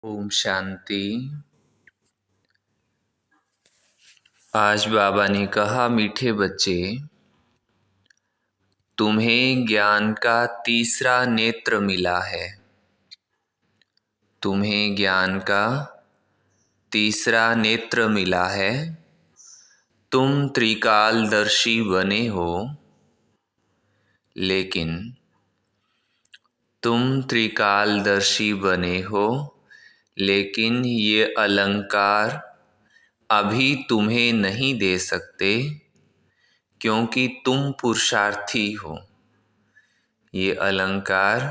ओम शांति। आज बाबा ने कहा, मीठे बच्चे, तुम्हें ज्ञान का तीसरा नेत्र मिला है। तुम्हें ज्ञान का तीसरा नेत्र मिला है। तुम त्रिकालदर्शी बने हो, लेकिन ये अलंकार अभी तुम्हें नहीं दे सकते, क्योंकि तुम पुरुषार्थी हो। ये अलंकार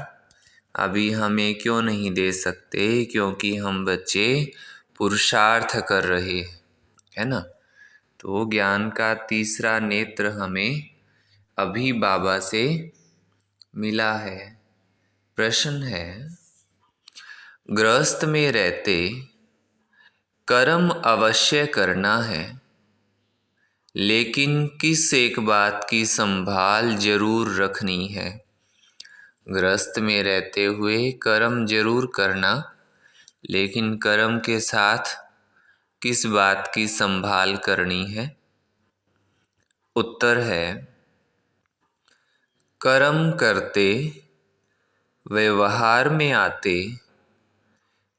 अभी हमें क्यों नहीं दे सकते? क्योंकि हम बच्चे पुरुषार्थ कर रहे है ना। तो ज्ञान का तीसरा नेत्र हमें अभी बाबा से मिला है। प्रश्न है, गृहस्थ में रहते कर्म अवश्य करना है, लेकिन किस एक बात की संभाल जरूर रखनी है। गृहस्थ में रहते हुए कर्म जरूर करना, लेकिन कर्म के साथ किस बात की संभाल करनी है? उत्तर है, कर्म करते व्यवहार में आते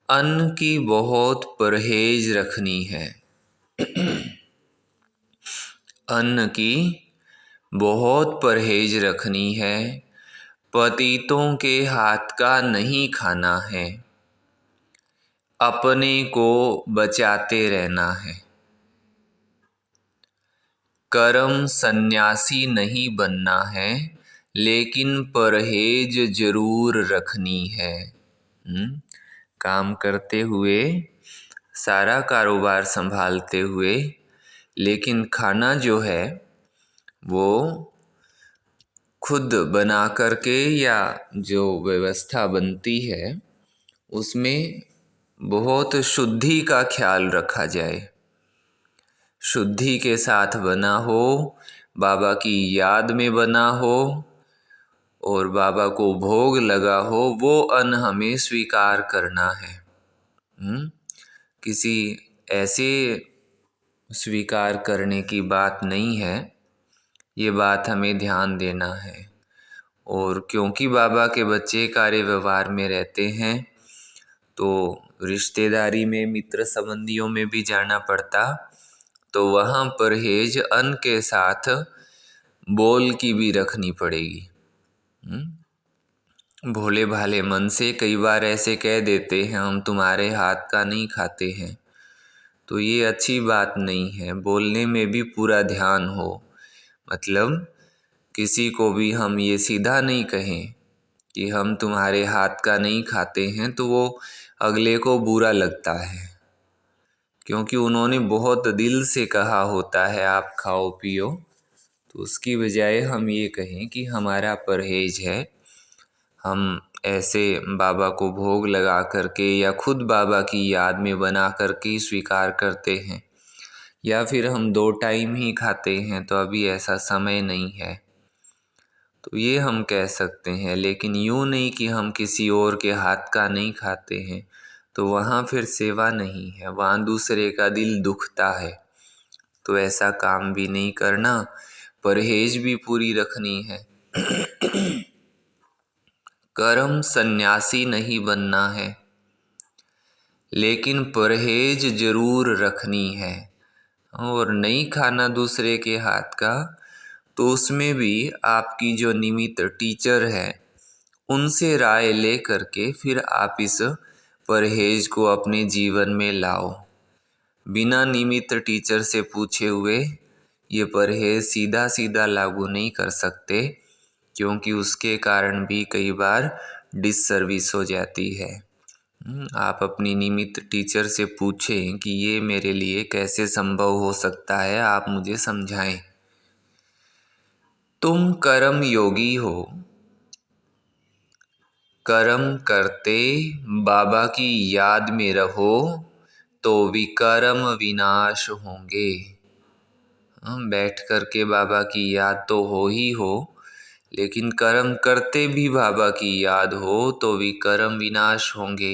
अन्न की बहुत परहेज रखनी है। अन्न की बहुत परहेज रखनी है। पतितों के हाथ का नहीं खाना है। अपने को बचाते रहना है। कर्म सन्यासी नहीं बनना है, लेकिन परहेज जरूर रखनी है। काम करते हुए, सारा कारोबार संभालते हुए, लेकिन खाना जो है वो खुद बना करके या जो व्यवस्था बनती है उसमें बहुत शुद्धि का ख्याल रखा जाए। शुद्धि के साथ बना हो, बाबा की याद में बना हो और बाबा को भोग लगा हो, वो अन्न हमें स्वीकार करना है। किसी ऐसे स्वीकार करने की बात नहीं है, ये बात हमें ध्यान देना है। और क्योंकि बाबा के बच्चे कार्य व्यवहार में रहते हैं, तो रिश्तेदारी में, मित्र संबंधियों में भी जाना पड़ता, तो वहाँ परहेज अन्न के साथ बोल की भी रखनी पड़ेगी। भोले भाले मन से कई बार ऐसे कह देते हैं, हम तुम्हारे हाथ का नहीं खाते हैं, तो ये अच्छी बात नहीं है। बोलने में भी पूरा ध्यान हो। मतलब किसी को भी हम ये सीधा नहीं कहें कि हम तुम्हारे हाथ का नहीं खाते हैं, तो वो अगले को बुरा लगता है, क्योंकि उन्होंने बहुत दिल से कहा होता है आप खाओ पियो। तो उसकी बजाय हम ये कहें कि हमारा परहेज है, हम ऐसे बाबा को भोग लगा करके या खुद बाबा की याद में बना करके स्वीकार करते हैं, या फिर हम 2 टाइम ही खाते हैं, तो अभी ऐसा समय नहीं है, तो ये हम कह सकते हैं। लेकिन यूँ नहीं कि हम किसी और के हाथ का नहीं खाते हैं, तो वहाँ फिर सेवा नहीं है, वहाँ दूसरे का दिल दुखता है। तो ऐसा काम भी नहीं करना, परहेज भी पूरी रखनी है। कर्म सन्यासी नहीं बनना है, लेकिन परहेज जरूर रखनी है। और नहीं खाना दूसरे के हाथ का, तो उसमें भी आपकी जो निमित्त टीचर है, उनसे राय ले करके फिर आप इस परहेज को अपने जीवन में लाओ। बिना निमित्त टीचर से पूछे हुए ये परहेज सीधा सीधा लागू नहीं कर सकते, क्योंकि उसके कारण भी कई बार डिससर्विस हो जाती है। आप अपनी निमित्त टीचर से पूछें कि ये मेरे लिए कैसे संभव हो सकता है, आप मुझे समझाएं। तुम कर्म योगी हो, कर्म करते बाबा की याद में रहो, तो विकर्म विनाश होंगे। हम बैठ कर के बाबा की याद तो हो ही हो, लेकिन कर्म करते भी बाबा की याद हो तो विकर्म विनाश होंगे।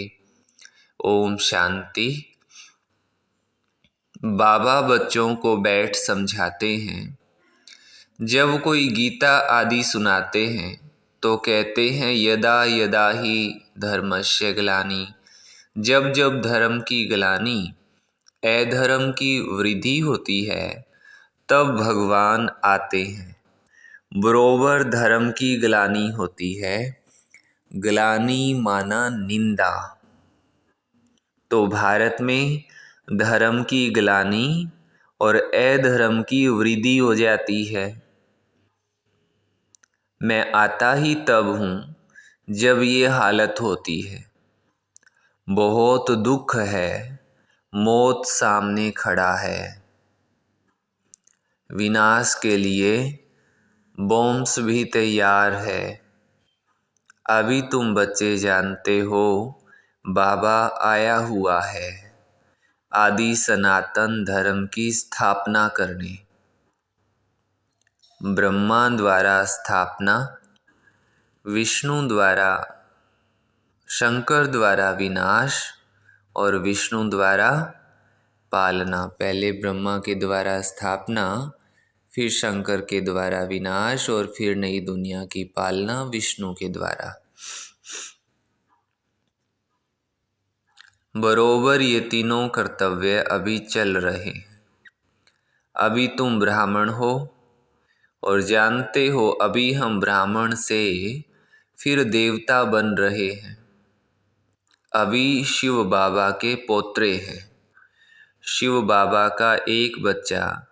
ओम शांति। बाबा बच्चों को बैठ समझाते हैं। जब कोई गीता आदि सुनाते हैं तो कहते हैं यदा यदा ही धर्मस्य ग्लानि। जब जब धर्म की ग्लानि अधर्म की वृद्धि होती है तब भगवान आते हैं। बरोबर धर्म की ग्लानि होती है। ग्लानि माना निंदा। तो भारत में धर्म की ग्लानि और अधर्म की वृद्धि हो जाती है। मैं आता ही तब हूँ जब ये हालत होती है। बहुत दुख है, मौत सामने खड़ा है। विनाश के लिए बॉम्ब्स भी तैयार है। अभी तुम बच्चे जानते हो बाबा आया हुआ है आदि सनातन धर्म की स्थापना करने। ब्रह्मा द्वारा स्थापना, विष्णु द्वारा, शंकर द्वारा विनाश और विष्णु द्वारा पालना। पहले ब्रह्मा के द्वारा स्थापना, फिर शंकर के द्वारा विनाश और फिर नई दुनिया की पालना विष्णु के द्वारा। बरोबर ये तीनों कर्तव्य अभी चल रहे। अभी तुम ब्राह्मण हो और जानते हो अभी हम ब्राह्मण से फिर देवता बन रहे हैं। अभी शिव बाबा के पोत्रे हैं। शिव बाबा का एक बच्चा,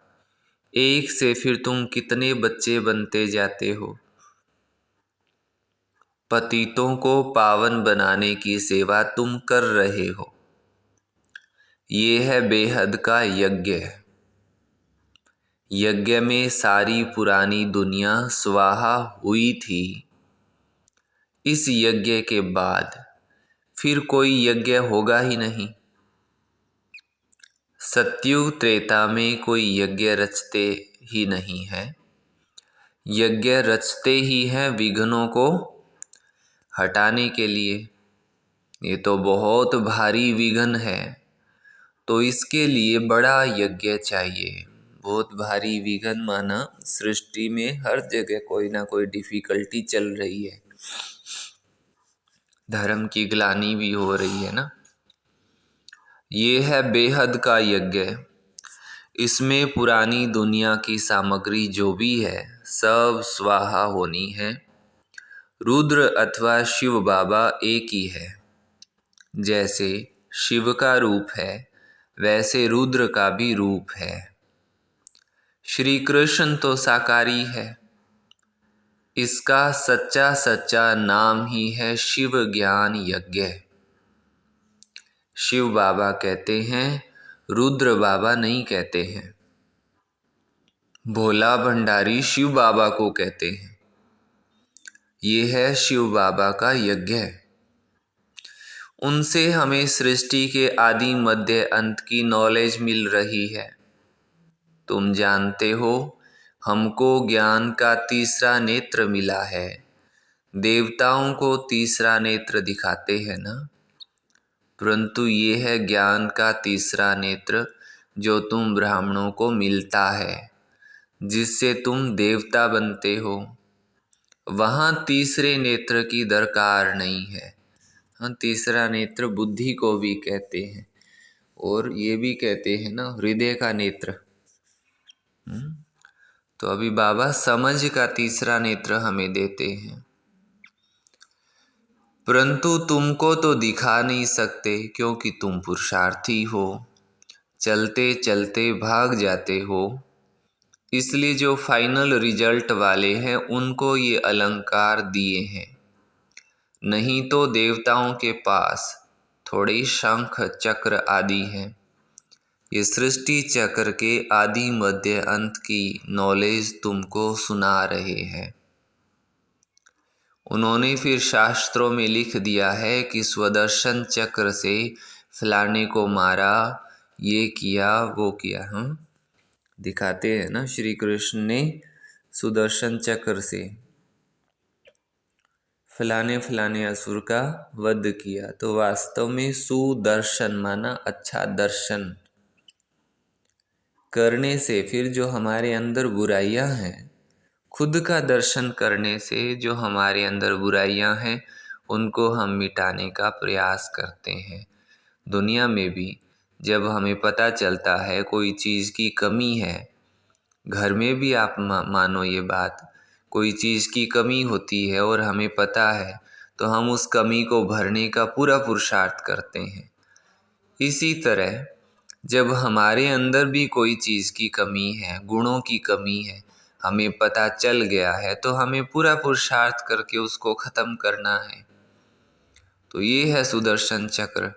एक से फिर तुम कितने बच्चे बनते जाते हो। पतितों को पावन बनाने की सेवा तुम कर रहे हो। ये है बेहद का यज्ञ। यज्ञ में सारी पुरानी दुनिया स्वाहा हुई थी। इस यज्ञ के बाद फिर कोई यज्ञ होगा ही नहीं। सतयुग त्रेता में कोई यज्ञ रचते ही नहीं है। यज्ञ रचते ही हैं विघ्नों को हटाने के लिए। ये तो बहुत भारी विघ्न है, तो इसके लिए बड़ा यज्ञ चाहिए। बहुत भारी विघ्न माना सृष्टि में हर जगह कोई ना कोई डिफिकल्टी चल रही है। धर्म की ग्लानि भी हो रही है ना। ये है बेहद का यज्ञ। इसमें पुरानी दुनिया की सामग्री जो भी है सब स्वाहा होनी है। रुद्र अथवा शिव बाबा एक ही है। जैसे शिव का रूप है वैसे रुद्र का भी रूप है। श्री कृष्ण तो साकारी है। इसका सच्चा सच्चा नाम ही है शिव ज्ञान यज्ञ। शिव बाबा कहते हैं, रुद्र बाबा नहीं कहते हैं। भोला भंडारी शिव बाबा को कहते हैं। ये है शिव बाबा का यज्ञ। उनसे हमें सृष्टि के आदि मध्य अंत की नॉलेज मिल रही है। तुम जानते हो हमको ज्ञान का तीसरा नेत्र मिला है। देवताओं को तीसरा नेत्र दिखाते हैं ना, परंतु ये है ज्ञान का तीसरा नेत्र जो तुम ब्राह्मणों को मिलता है, जिससे तुम देवता बनते हो। वहाँ तीसरे नेत्र की दरकार नहीं है। हाँ, तीसरा नेत्र बुद्धि को भी कहते हैं और ये भी कहते हैं ना हृदय का नेत्र। तो अभी बाबा समझ का तीसरा नेत्र हमें देते हैं। परंतु तुमको तो दिखा नहीं सकते क्योंकि तुम पुरुषार्थी हो। चलते चलते भाग जाते हो। इसलिए जो फाइनल रिजल्ट वाले हैं उनको ये अलंकार दिए हैं। नहीं तो देवताओं के पास थोड़े शंख चक्र आदि हैं। ये सृष्टि चक्र के आदि मध्य अंत की नॉलेज तुमको सुना रहे हैं। उन्होंने फिर शास्त्रों में लिख दिया है कि स्वदर्शन चक्र से फलाने को मारा, ये किया वो किया। हम दिखाते हैं ना श्री कृष्ण ने सुदर्शन चक्र से फलाने फलाने असुर का वध किया। तो वास्तव में सुदर्शन माना अच्छा दर्शन करने से फिर जो हमारे अंदर बुराइयां हैं, खुद का दर्शन करने से जो हमारे अंदर बुराइयां हैं उनको हम मिटाने का प्रयास करते हैं। दुनिया में भी जब हमें पता चलता है कोई चीज़ की कमी है, घर में भी आप मानो ये बात, कोई चीज़ की कमी होती है और हमें पता है तो हम उस कमी को भरने का पूरा पुरुषार्थ करते हैं। इसी तरह जब हमारे अंदर भी कोई चीज़ की कमी है, गुणों की कमी है, हमें पता चल गया है तो हमें पूरा पुरुषार्थ करके उसको ख़त्म करना है। तो ये है सुदर्शन चक्र।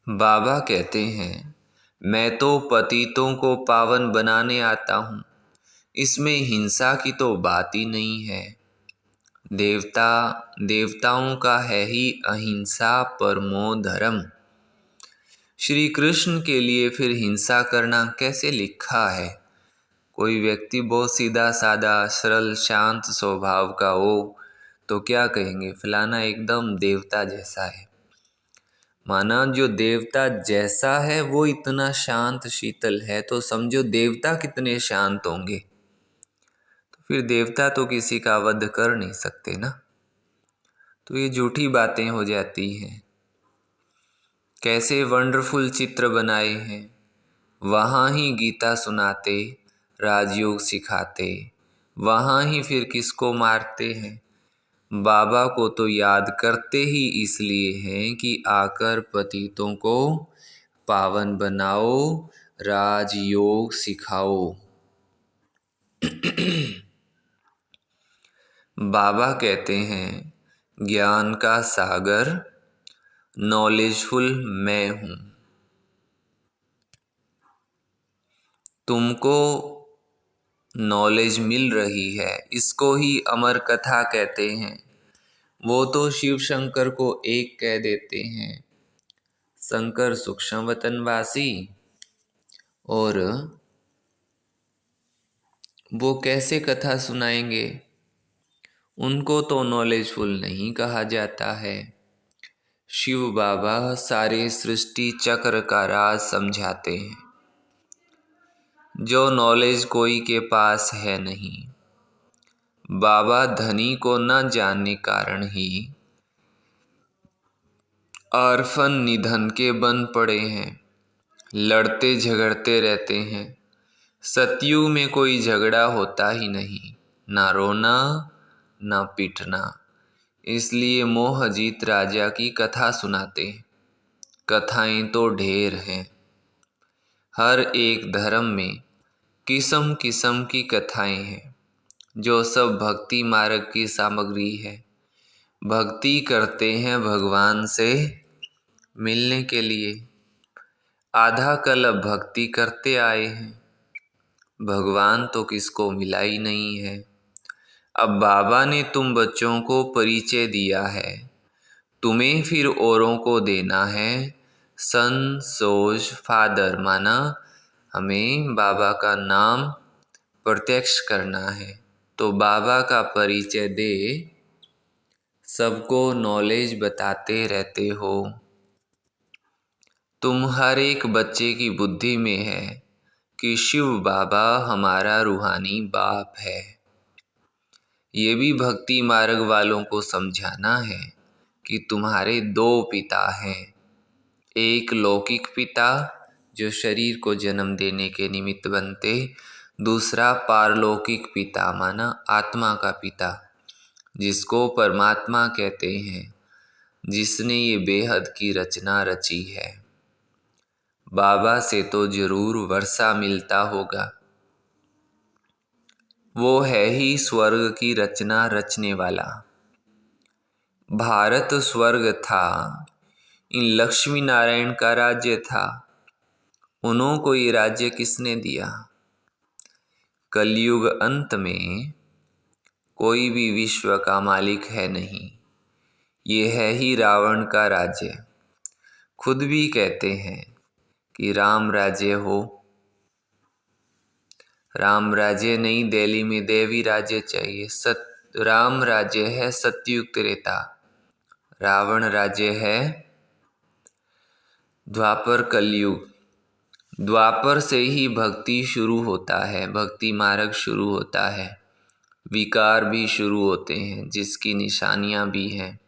बाबा कहते हैं, मैं तो पतितों को पावन बनाने आता हूँ, इसमें हिंसा की तो बात ही नहीं है। देवताओं का है ही अहिंसा परमो धर्म। श्री कृष्ण के लिए फिर हिंसा करना कैसे लिखा है? कोई व्यक्ति बहुत सीधा साधा सरल शांत स्वभाव का हो तो क्या कहेंगे, फलाना एकदम देवता जैसा है। माना जो देवता जैसा है वो इतना शांत शीतल है तो समझो देवता कितने शांत होंगे। तो फिर देवता तो किसी का वध कर नहीं सकते ना। तो ये झूठी बातें हो जाती हैं। कैसे वंडरफुल चित्र बनाए हैं, वहाँ ही गीता सुनाते, राजयोग सिखाते, वहाँ ही फिर किसको मारते हैं। बाबा को तो याद करते ही इसलिए हैं कि आकर पतितों को पावन बनाओ, राजयोग सिखाओ। बाबा कहते हैं, ज्ञान का सागर नॉलेजफुल मैं हूँ। तुमको नॉलेज मिल रही है, इसको ही अमर कथा कहते हैं। वो तो शिव शंकर को एक कह देते हैं, शंकर सूक्ष्म वतनवासी, और वो कैसे कथा सुनाएंगे? उनको तो नॉलेजफुल नहीं कहा जाता है। शिव बाबा सारे सृष्टि चक्र का राज समझाते हैं, जो नॉलेज कोई के पास है नहीं। बाबा धनी को न जानने कारण ही आर्फन निधन के बन पड़े हैं, लड़ते झगड़ते रहते हैं। सतयुग में कोई झगड़ा होता ही नहीं, ना रोना ना पीटना। इसलिए मोहजीत राजा की कथा सुनाते हैं। कथाएं तो ढेर हैं, हर एक धर्म में किस्म किस्म की कथाएं हैं, जो सब भक्ति मार्ग की सामग्री है। भक्ति करते हैं भगवान से मिलने के लिए। आधा कल्प भक्ति करते आए हैं, भगवान तो किसको मिला ही नहीं है। अब बाबा ने तुम बच्चों को परिचय दिया है, तुम्हें फिर औरों को देना है। सन सोज फादर माना हमें बाबा का नाम प्रत्यक्ष करना है। तो बाबा का परिचय दे, सबको नॉलेज बताते रहते हो। तुम हर एक बच्चे की बुद्धि में है कि शिव बाबा हमारा रूहानी बाप है। ये भी भक्ति मार्ग वालों को समझाना है कि तुम्हारे दो पिता हैं, एक लौकिक पिता जो शरीर को जन्म देने के निमित्त बनते, दूसरा पारलौकिक पिता माना आत्मा का पिता, जिसको परमात्मा कहते हैं, जिसने ये बेहद की रचना रची है। बाबा से तो जरूर वर्षा मिलता होगा, वो है ही स्वर्ग की रचना रचने वाला। भारत स्वर्ग था, इन लक्ष्मी नारायण का राज्य था, उन्हों को ये राज्य किसने दिया? कलयुग अंत में कोई भी विश्व का मालिक है नहीं, ये है ही रावण का राज्य। खुद भी कहते हैं कि राम राज्य हो। राम राज्य नहीं, दिल्ली में देवी राज्य चाहिए। तो राम राज्य है सतयुग त्रेता, रावण राज्य है द्वापर कलयुग। द्वापर से ही भक्ति शुरू होता है, भक्ति मार्ग शुरू होता है, विकार भी शुरू होते हैं जिसकी निशानियां भी हैं।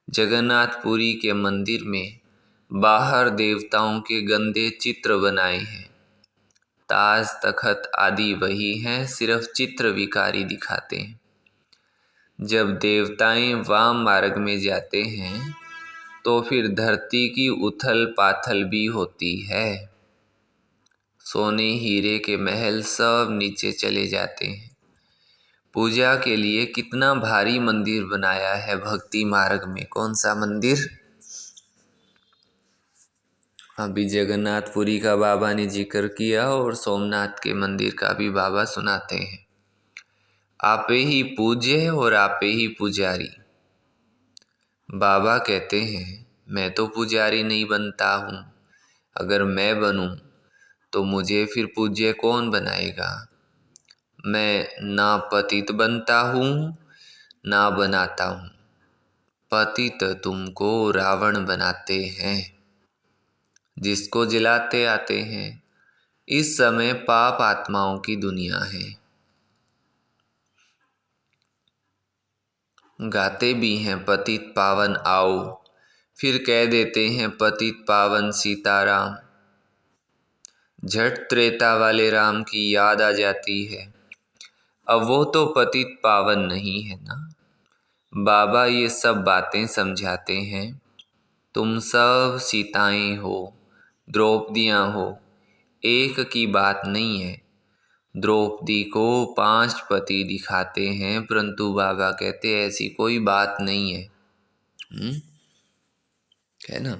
जगन्नाथपुरी के मंदिर में बाहर देवताओं के गंदे चित्र बनाए हैं, ताज तखत आदि वही हैं, सिर्फ चित्र विकारी दिखाते हैं। जब देवताएं वाम मार्ग में जाते हैं तो फिर धरती की उथल पाथल भी होती है। सोने हीरे के महल सब नीचे चले जाते हैं। पूजा के लिए कितना भारी मंदिर बनाया है भक्ति मार्ग में। कौन सा मंदिर? अभी जगन्नाथपुरी का बाबा ने जिक्र किया और सोमनाथ के मंदिर का भी बाबा सुनाते हैं। आपे ही पूज्य और आपे ही पुजारी। बाबा कहते हैं मैं तो पुजारी नहीं बनता हूँ, अगर मैं बनूँ तो मुझे फिर पूज्य कौन बनाएगा। मैं ना पतित बनता हूँ ना बनाता हूँ, पतित तुमको रावण बनाते हैं, जिसको जलाते आते हैं। इस समय पाप आत्माओं की दुनिया है। गाते भी हैं पतित पावन आओ, फिर कह देते हैं पतित पावन सीताराम। झट त्रेता वाले राम की याद आ जाती है। अब वो तो पतित पावन नहीं है ना। बाबा ये सब बातें समझाते हैं। तुम सब सीताएं हो, द्रौपदियाँ हो, एक की बात नहीं है। द्रौपदी को 5 पति दिखाते हैं, परंतु बाबा कहते हैं ऐसी कोई बात नहीं है। है ना,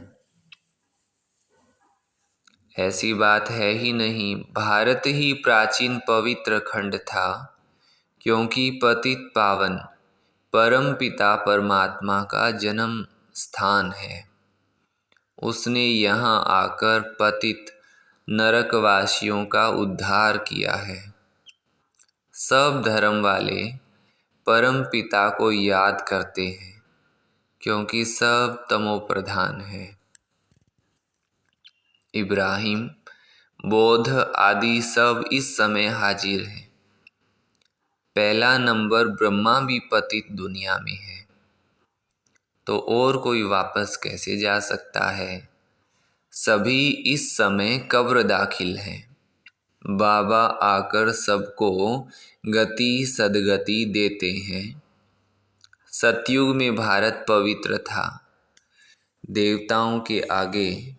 ऐसी बात है ही नहीं। भारत ही प्राचीन पवित्र खंड था, क्योंकि पतित पावन परम पिता परमात्मा का जन्म स्थान है। उसने यहाँ आकर पतित नरकवासियों का उद्धार किया है। सब धर्म वाले परम पिता को याद करते हैं, क्योंकि सब तमो प्रधान है। इब्राहिम, बौद्ध आदि सब इस समय हाजिर हैं। पहला नंबर ब्रह्मा भी पतित दुनिया में है, तो और कोई वापस कैसे जा सकता है। सभी इस समय कब्र दाखिल हैं। बाबा आकर सबको गति सदगति देते हैं। सतयुग में भारत पवित्र था। देवताओं के आगे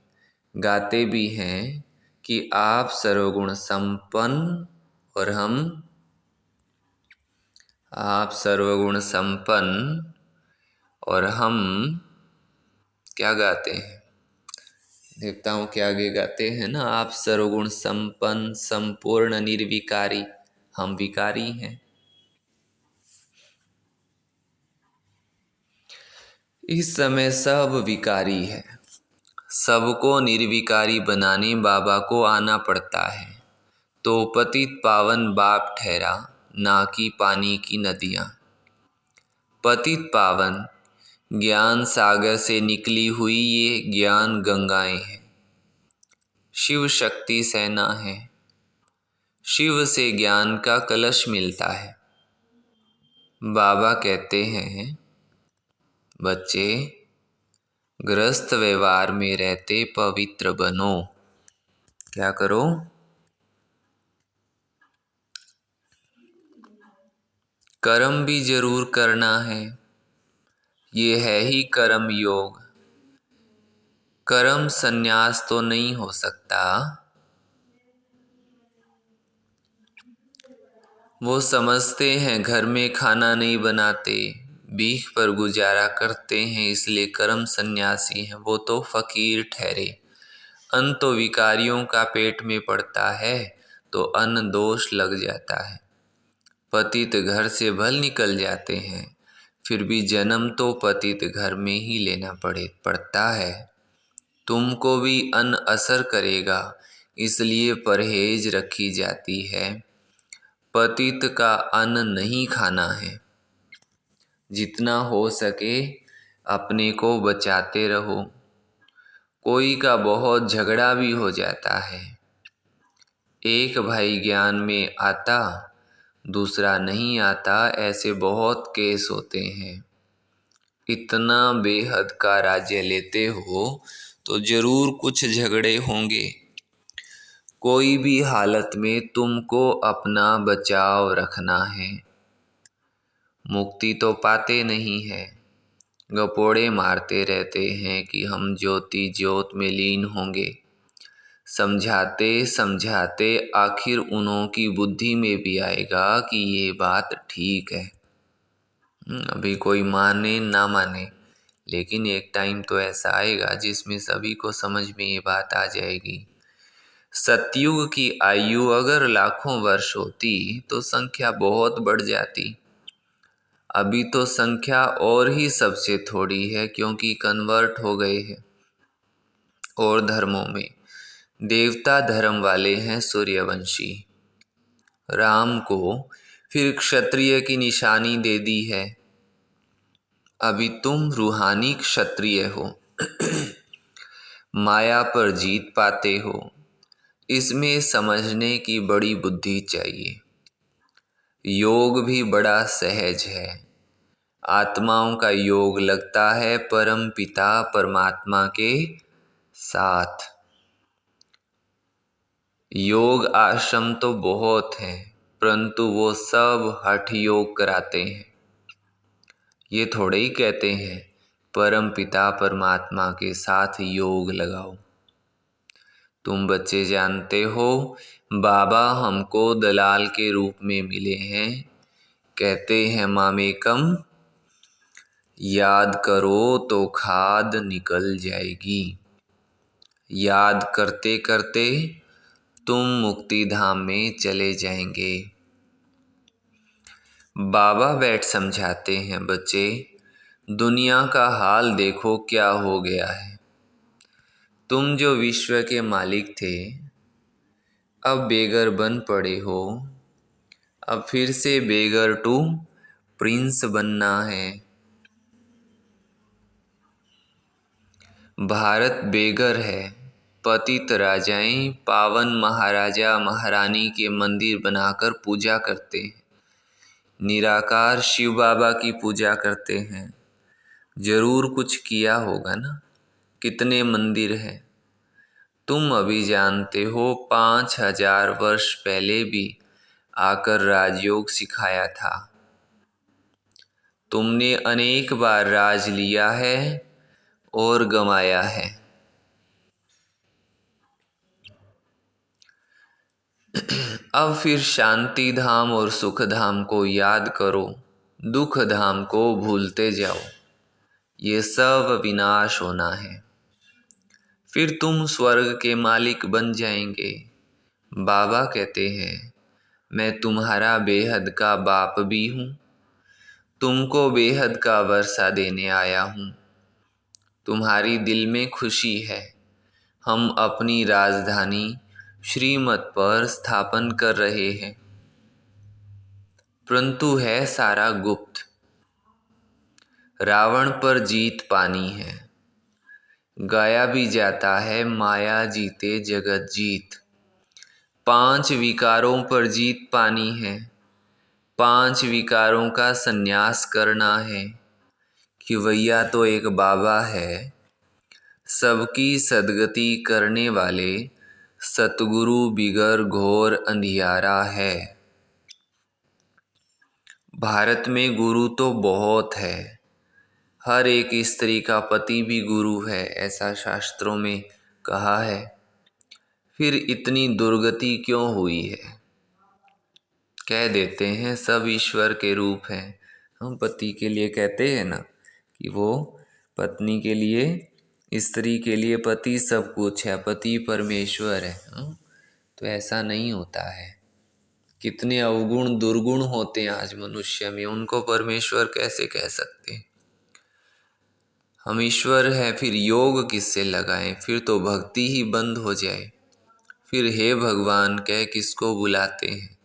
गाते भी हैं कि आप सर्वगुण संपन्न और हम क्या गाते हैं? देवताओं के आगे गाते हैं ना, आप सर्वगुण संपन्न संपूर्ण निर्विकारी, हम विकारी हैं। इस समय सब विकारी है। सबको निर्विकारी बनाने बाबा को आना पड़ता है। तो पतित पावन बाप ठहरा, ना कि पानी की नदियाँ। पतित पावन ज्ञान सागर से निकली हुई ये ज्ञान गंगाएं हैं। शिव शक्ति सेना है। शिव से ज्ञान का कलश मिलता है। बाबा कहते हैं बच्चे, गृहस्थ व्यवहार में रहते पवित्र बनो। क्या करो? कर्म भी जरूर करना है। ये है ही कर्म योग। कर्म संन्यास तो नहीं हो सकता। वो समझते हैं घर में खाना नहीं बनाते, भीख पर गुजारा करते हैं, इसलिए कर्म सन्यासी हैं। वो तो फकीर ठहरे। अन्न तो विकारियों का पेट में पड़ता है तो अन्न दोष लग जाता है। पतित घर से भल निकल जाते हैं, फिर भी जन्म तो पतित घर में ही लेना पड़ता है। तुमको भी अन्न असर करेगा, इसलिए परहेज रखी जाती है। पतित का अन्न नहीं खाना है। जितना हो सके अपने को बचाते रहो। कोई का बहुत झगड़ा भी हो जाता है, एक भाई ज्ञान में आता, दूसरा नहीं आता, ऐसे बहुत केस होते हैं। इतना बेहद का राज्य लेते हो तो जरूर कुछ झगड़े होंगे। कोई भी हालत में तुमको अपना बचाव रखना है। मुक्ति तो पाते नहीं है, गपोड़े मारते रहते हैं कि हम ज्योति ज्योत में लीन होंगे। समझाते समझाते आखिर उन्हों की बुद्धि में भी आएगा कि ये बात ठीक है। अभी कोई माने ना माने, लेकिन एक टाइम तो ऐसा आएगा जिसमें सभी को समझ में ये बात आ जाएगी। सतयुग की आयु अगर लाखों वर्ष होती तो संख्या बहुत बढ़ जाती। अभी तो संख्या और ही सबसे थोड़ी है, क्योंकि कन्वर्ट हो गए हैं और धर्मों में। देवता धर्म वाले हैं सूर्यवंशी, राम को फिर क्षत्रिय की निशानी दे दी है। अभी तुम रूहानी क्षत्रिय हो, माया पर जीत पाते हो। इसमें समझने की बड़ी बुद्धि चाहिए। योग भी बड़ा सहज है। आत्माओं का योग लगता है परम पिता परमात्मा के साथ। योग आश्रम तो बहुत हैं, परंतु वो सब हठ योग कराते हैं। ये थोड़े ही कहते हैं परम पिता परमात्मा के साथ योग लगाओ। तुम बच्चे जानते हो, बाबा हमको दलाल के रूप में मिले हैं। कहते हैं मामेकम, याद करो तो खाद निकल जाएगी। याद करते करते तुम मुक्ति धाम में चले जाएंगे। बाबा बैठ समझाते हैं, बच्चे दुनिया का हाल देखो क्या हो गया है। तुम जो विश्व के मालिक थे, अब बेगर बन पड़े हो। अब फिर से बेगर टू प्रिंस बनना है। भारत बेगर है। पतित राजाएं पावन महाराजा महारानी के मंदिर बनाकर पूजा करते हैं। निराकार शिव बाबा की पूजा करते हैं। जरूर कुछ किया होगा ना। कितने मंदिर हैं। तुम अभी जानते हो 5000 वर्ष पहले भी आकर राजयोग सिखाया था। तुमने अनेक बार राज लिया है और गंवाया है। अब फिर शांति धाम और सुख धाम को याद करो, दुख धाम को भूलते जाओ। ये सब विनाश होना है। फिर तुम स्वर्ग के मालिक बन जाएंगे। बाबा कहते हैं, मैं तुम्हारा बेहद का बाप भी हूँ। तुमको बेहद का वर्षा देने आया हूँ। तुम्हारी दिल में खुशी है। हम अपनी राजधानी श्रीमत पर स्थापन कर रहे हैं, परंतु है सारा गुप्त। रावण पर जीत पानी है। गाया भी जाता है माया जीते जगत जीत। 5 विकारों पर जीत पानी है। 5 विकारों का संन्यास करना है। कि भैया तो एक बाबा है, सबकी सदगति करने वाले सतगुरु बिगर घोर अंधियारा है। भारत में गुरु तो बहुत है। हर एक स्त्री का पति भी गुरु है, ऐसा शास्त्रों में कहा है। फिर इतनी दुर्गति क्यों हुई है। कह देते हैं सब ईश्वर के रूप हैं। हम पति के लिए कहते हैं ना कि वो पत्नी के लिए, स्त्री के लिए पति सब कुछ है, पति परमेश्वर है। तो ऐसा नहीं होता है। कितने अवगुण दुर्गुण होते हैं आज मनुष्य में, उनको परमेश्वर कैसे कह सकते हैं। हम ईश्वर है, फिर योग किससे लगाएं। फिर तो भक्ति ही बंद हो जाए। फिर हे भगवान कह किसको बुलाते हैं।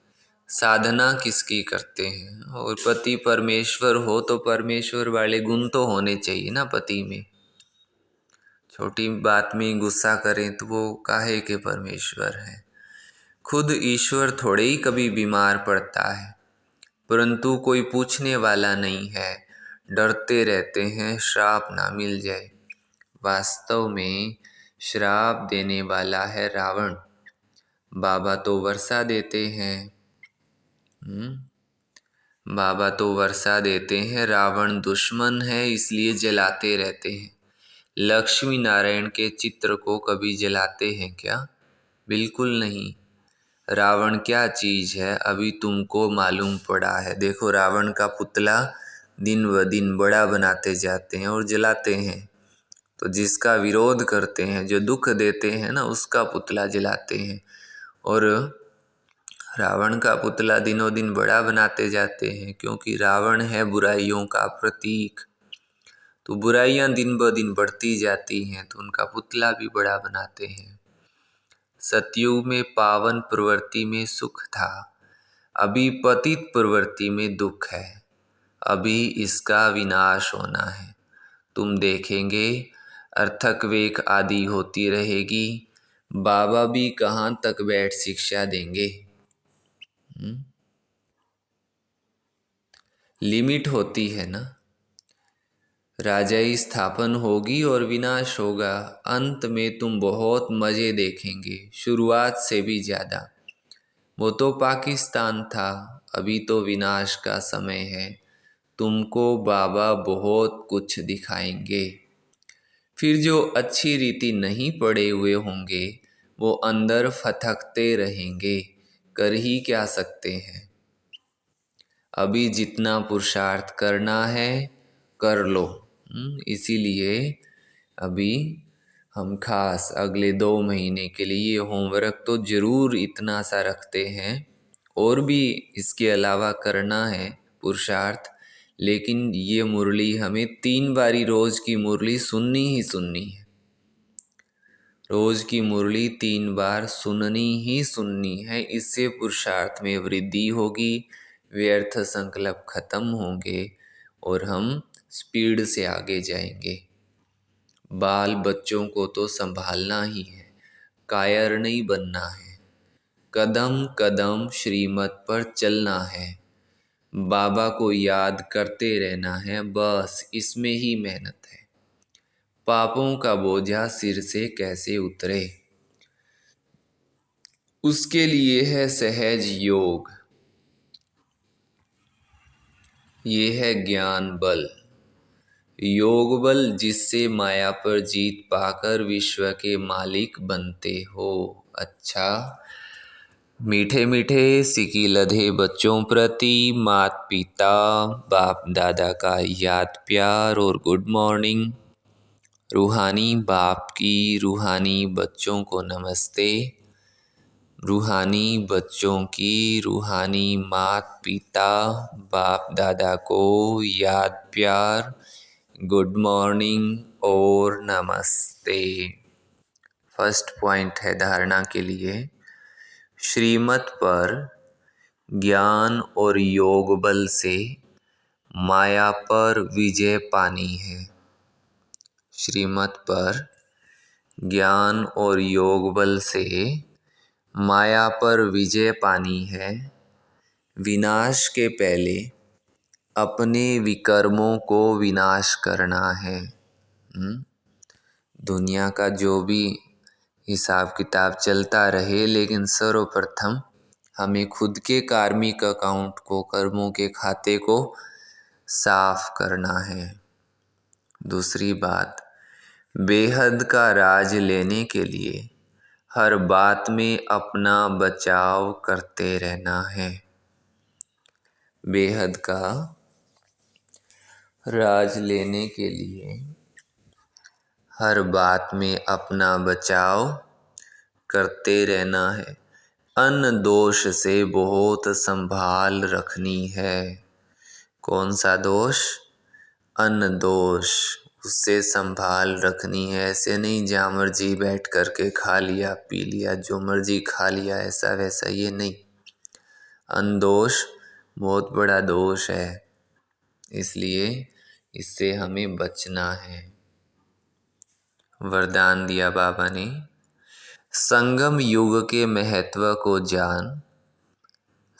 साधना किसकी करते हैं, और पति परमेश्वर हो तो परमेश्वर वाले गुण तो होने चाहिए ना पति में। छोटी बात में गुस्सा करें तो वो काहे के परमेश्वर हैं। खुद ईश्वर थोड़े ही कभी बीमार पड़ता है, परंतु कोई पूछने वाला नहीं है, डरते रहते हैं श्राप ना मिल जाए। वास्तव में श्राप देने वाला है रावण। बाबा तो वर्षा देते हैं। बाबा तो वर्षा देते हैं, रावण दुश्मन है इसलिए जलाते रहते हैं। लक्ष्मी नारायण के चित्र को कभी जलाते हैं क्या? बिल्कुल नहीं। रावण क्या चीज़ है अभी तुमको मालूम पड़ा है। देखो रावण का पुतला दिन व दिन बड़ा बनाते जाते हैं और जलाते हैं। तो जिसका विरोध करते हैं, जो दुख देते हैं ना, उसका पुतला जलाते हैं। और रावण का पुतला दिनों दिन बड़ा बनाते जाते हैं, क्योंकि रावण है बुराइयों का प्रतीक। तो बुराइयां दिन ब दिन बढ़ती जाती हैं, तो उनका पुतला भी बड़ा बनाते हैं। सतयुग में पावन प्रवृत्ति में सुख था, अभी पतित प्रवृत्ति में दुख है। अभी इसका विनाश होना है। तुम देखेंगे अर्थक वेक आदि होती रहेगी। बाबा भी कहाँ तक बैठ शिक्षा देंगे। लिमिट होती है ना। राजाई स्थापन होगी और विनाश होगा। अंत में तुम बहुत मज़े देखेंगे, शुरुआत से भी ज़्यादा। वो तो पाकिस्तान था, अभी तो विनाश का समय है। तुमको बाबा बहुत कुछ दिखाएंगे। फिर जो अच्छी रीति नहीं पड़े हुए होंगे वो अंदर फथकते रहेंगे। कर ही क्या सकते हैं। अभी जितना पुरुषार्थ करना है कर लो। इसीलिए अभी हम खास अगले 2 महीने के लिए होमवर्क तो ज़रूर इतना सा रखते हैं, और भी इसके अलावा करना है पुरुषार्थ। लेकिन ये मुरली हमें 3 बारी रोज़ की मुरली सुननी ही सुननी है। रोज़ की मुरली 3 बार सुननी ही सुननी है। इससे पुरुषार्थ में वृद्धि होगी, व्यर्थ संकल्प खत्म होंगे और हम स्पीड से आगे जाएंगे। बाल बच्चों को तो संभालना ही है, कायर नहीं बनना है। कदम कदम श्रीमत पर चलना है, बाबा को याद करते रहना है, बस इसमें ही मेहनत है। पापों का बोझा सिर से कैसे उतरे, उसके लिए है सहज योग। ये है ज्ञान बल, योग बल, जिससे माया पर जीत पाकर विश्व के मालिक बनते हो। अच्छा, मीठे मीठे सिकी लधे बच्चों प्रति माता पिता बाप दादा का याद प्यार और गुड मॉर्निंग। रूहानी बाप की रूहानी बच्चों को नमस्ते। रूहानी बच्चों की रूहानी माता पिता बाप दादा को याद प्यार, गुड मॉर्निंग और नमस्ते। फर्स्ट पॉइंट है धारणा के लिए, श्रीमत पर ज्ञान और योग बल से माया पर विजय पानी है। श्रीमत पर ज्ञान और योग बल से माया पर विजय पानी है। विनाश के पहले अपने विकर्मों को विनाश करना है। दुनिया का जो भी हिसाब किताब चलता रहे, लेकिन सर्वप्रथम हमें खुद के कार्मिक अकाउंट को, कर्मों के खाते को साफ करना है। दूसरी बात, बेहद का राज लेने के लिए हर बात में अपना बचाव करते रहना है। बेहद का राज लेने के लिए हर बात में अपना बचाव करते रहना है। अन्न दोष से बहुत संभाल रखनी है। कौन सा दोष? अन्न दोष, उससे संभाल रखनी है। ऐसे नहीं जहाँ मर्जी बैठ कर के खा लिया पी लिया, जो मर्जी खा लिया ऐसा वैसा, ये नहीं। अनदोष बहुत बड़ा दोष है, इसलिए इससे हमें बचना है। वरदान दिया बाबा ने, संगम युग के महत्व को जान,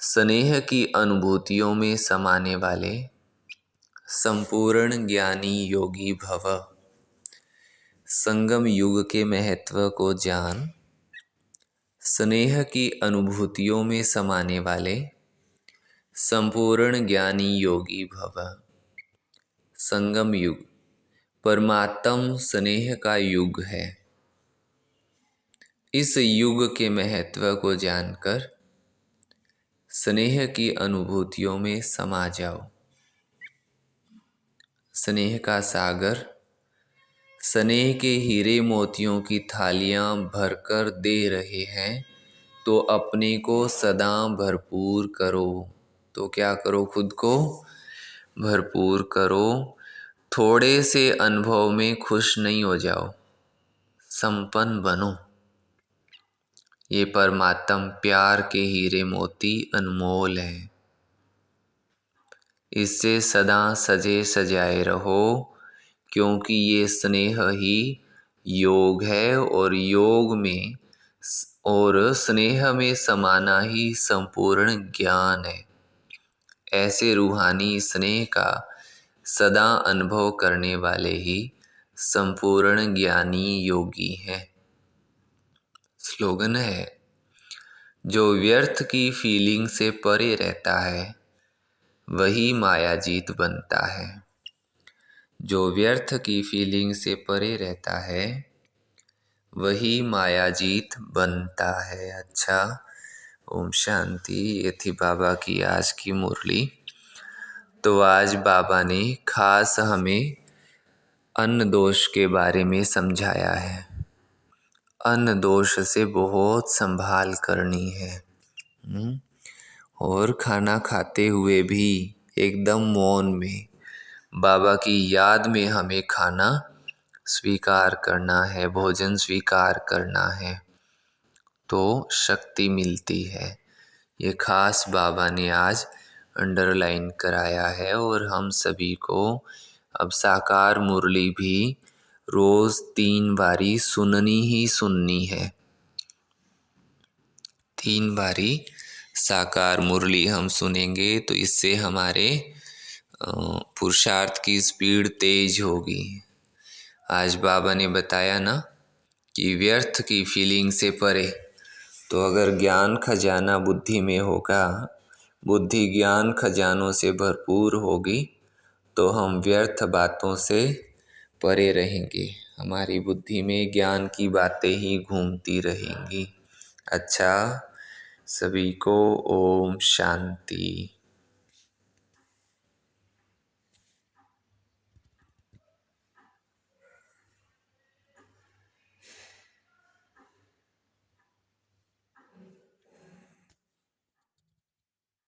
स्नेह की अनुभूतियों में समाने वाले संपूर्ण ज्ञानी योगी भव। संगम युग के महत्व को जान, स्नेह की अनुभूतियों में समाने वाले संपूर्ण ज्ञानी योगी भव। संगम युग परमात्म स्नेह का युग है। इस युग के महत्व को जानकर स्नेह की अनुभूतियों में समा जाओ। स्नेह का सागर स्नेह के हीरे मोतियों की थालियां भरकर दे रहे हैं, तो अपने को सदा भरपूर करो। तो क्या करो? खुद को भरपूर करो। थोड़े से अनुभव में खुश नहीं हो जाओ, संपन्न बनो। ये परमात्म प्यार के हीरे मोती अनमोल हैं, इससे सदा सजे सजाए रहो, क्योंकि ये स्नेह ही योग है और योग में और स्नेह में समाना ही संपूर्ण ज्ञान है। ऐसे रूहानी स्नेह का सदा अनुभव करने वाले ही संपूर्ण ज्ञानी योगी हैं। स्लोगन है, जो व्यर्थ की फीलिंग से परे रहता है वही मायाजीत बनता है। जो व्यर्थ की फीलिंग से परे रहता है वही मायाजीत बनता है। अच्छा, ओम शांति। ये थी बाबा की आज की मुरली। तो आज बाबा ने खास हमें अन्न दोष के बारे में समझाया है। अन्न दोष से बहुत संभाल करनी है। और खाना खाते हुए भी एकदम मौन में बाबा की याद में हमें खाना स्वीकार करना है, भोजन स्वीकार करना है, तो शक्ति मिलती है। ये खास बाबा ने आज अंडरलाइन कराया है। और हम सभी को अब साकार मुरली भी रोज़ 3 बारी सुननी ही सुननी है। 3 बारी साकार मुरली हम सुनेंगे तो इससे हमारे पुरुषार्थ की स्पीड तेज होगी। आज बाबा ने बताया ना कि व्यर्थ की फीलिंग से परे, तो अगर ज्ञान खजाना बुद्धि में होगा, बुद्धि ज्ञान खजानों से भरपूर होगी, तो हम व्यर्थ बातों से परे रहेंगे। हमारी बुद्धि में ज्ञान की बातें ही घूमती रहेंगी। अच्छा, सभी को ओम शांति।